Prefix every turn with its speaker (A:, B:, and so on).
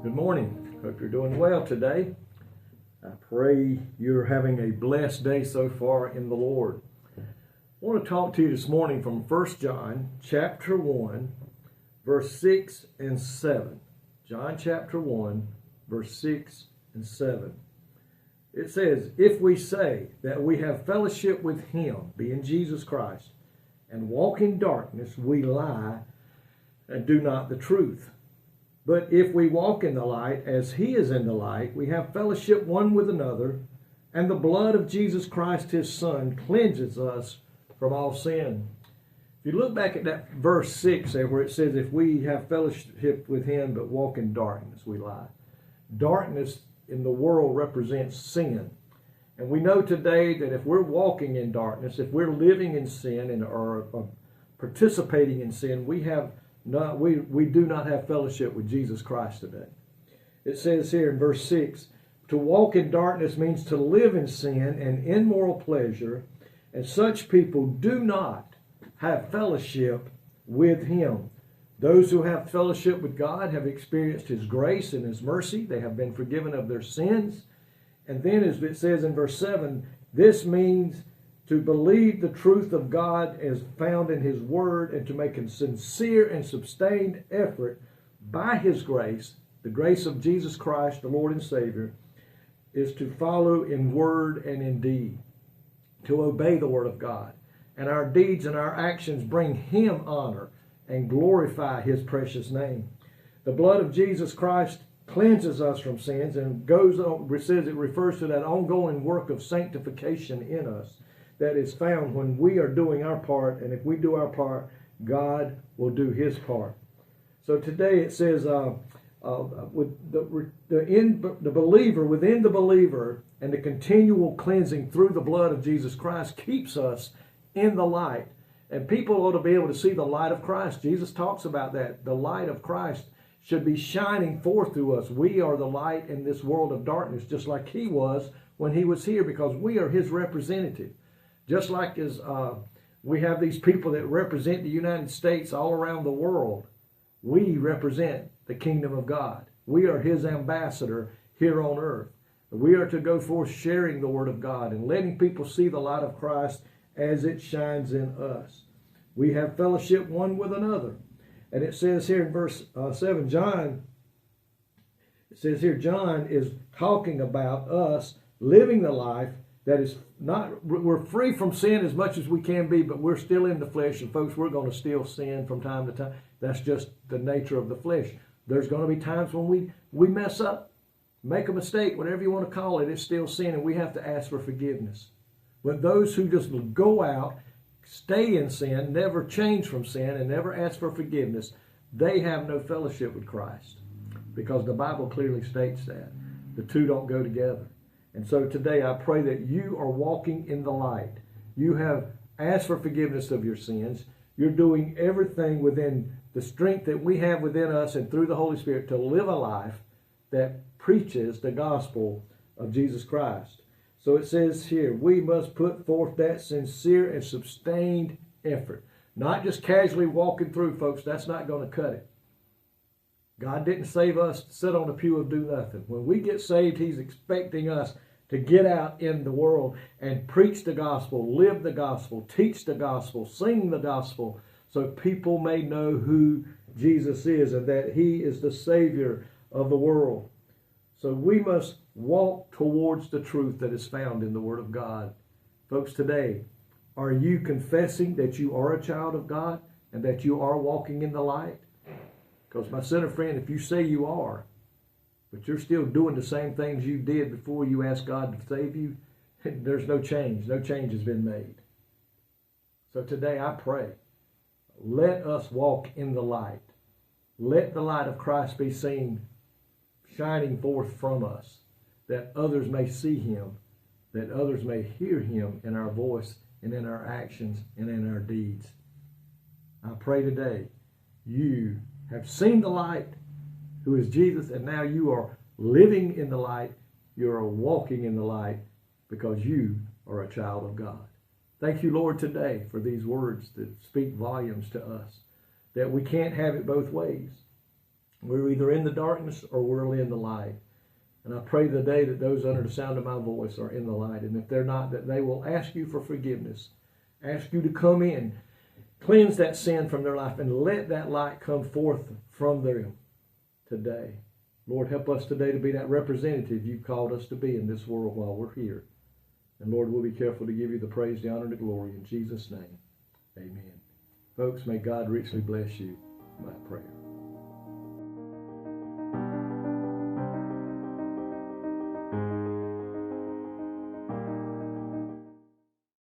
A: Good morning. Hope you're doing well today. I pray you're having a blessed day so far in the Lord. I want to talk to you this morning from 1 John chapter 1, verse 6 and 7. John chapter 1, verse 6 and 7. It says, "If we say that we have fellowship with him, being Jesus Christ, and walk in darkness, we lie and do not the truth. But if we walk in the light, as he is in the light, we have fellowship one with another, and the blood of Jesus Christ, his Son, cleanses us from all sin." If you look back at that verse 6 there, where it says, if we have fellowship with him but walk in darkness, we lie. Darkness in the world represents sin. And we know today that if we're walking in darkness, if we're living in sin and or participating in sin, we do not have fellowship with Jesus Christ today. It says here in verse 6, to walk in darkness means to live in sin and immoral pleasure, and such people do not have fellowship with him. Those who have fellowship with God have experienced his grace and his mercy. They have been forgiven of their sins. And then as it says in verse 7, this means to believe the truth of God as found in his word and to make a sincere and sustained effort by his grace, the grace of Jesus Christ, the Lord and Savior, is to follow in word and in deed, to obey the word of God. And our deeds and our actions bring him honor and glorify his precious name. The blood of Jesus Christ cleanses us from sins and goes on, it refers to that ongoing work of sanctification in us that is found when we are doing our part, and if we do our part, God will do his part. So today it says, with the believer, within the believer, and the continual cleansing through the blood of Jesus Christ keeps us in the light. And people ought to be able to see the light of Christ. Jesus talks about that. The light of Christ should be shining forth through us. We are the light in this world of darkness, just like he was when he was here, because we are his representative. Just like as we have these people that represent the United States all around the world, we represent the kingdom of God. We are his ambassador here on earth. We are to go forth sharing the word of God and letting people see the light of Christ as it shines in us. We have fellowship one with another. And it says here in verse 7, John is talking about us living the life that is not, we're free from sin as much as we can be, but we're still in the flesh. And folks, we're going to still sin from time to time. That's just the nature of the flesh. There's going to be times when we mess up, make a mistake, whatever you want to call it, it's still sin, and we have to ask for forgiveness. But those who just go out, stay in sin, never change from sin, and never ask for forgiveness, they have no fellowship with Christ, because the Bible clearly states that. The two don't go together. And so today I pray that you are walking in the light. You have asked for forgiveness of your sins. You're doing everything within the strength that we have within us and through the Holy Spirit to live a life that preaches the gospel of Jesus Christ. So it says here, we must put forth that sincere and sustained effort. Not just casually walking through, folks. That's not going to cut it. God didn't save us to sit on a pew and do nothing. When we get saved, he's expecting us to get out in the world and preach the gospel, live the gospel, teach the gospel, sing the gospel, so people may know who Jesus is and that he is the Savior of the world. So we must walk towards the truth that is found in the Word of God. Folks, today, are you confessing that you are a child of God and that you are walking in the light? Because my sinner friend, if you say you are, but you're still doing the same things you did before you asked God to save you, there's no change. No change has been made. So today I pray, let us walk in the light. Let the light of Christ be seen shining forth from us, that others may see him, that others may hear him in our voice and in our actions and in our deeds. I pray today you have seen the light, who is Jesus, and now you are living in the light. You are walking in the light because you are a child of God. Thank you, Lord, today for these words that speak volumes to us, that we can't have it both ways. We're either in the darkness or we're in the light. And I pray today that those under the sound of my voice are in the light. And if they're not, that they will ask you for forgiveness. Ask you to come in, cleanse that sin from their life, and let that light come forth from them today. Lord, help us today to be that representative you've called us to be in this world while we're here. And Lord, we'll be careful to give you the praise, the honor, and the glory. In Jesus' name, amen. Folks, may God richly bless you by prayer.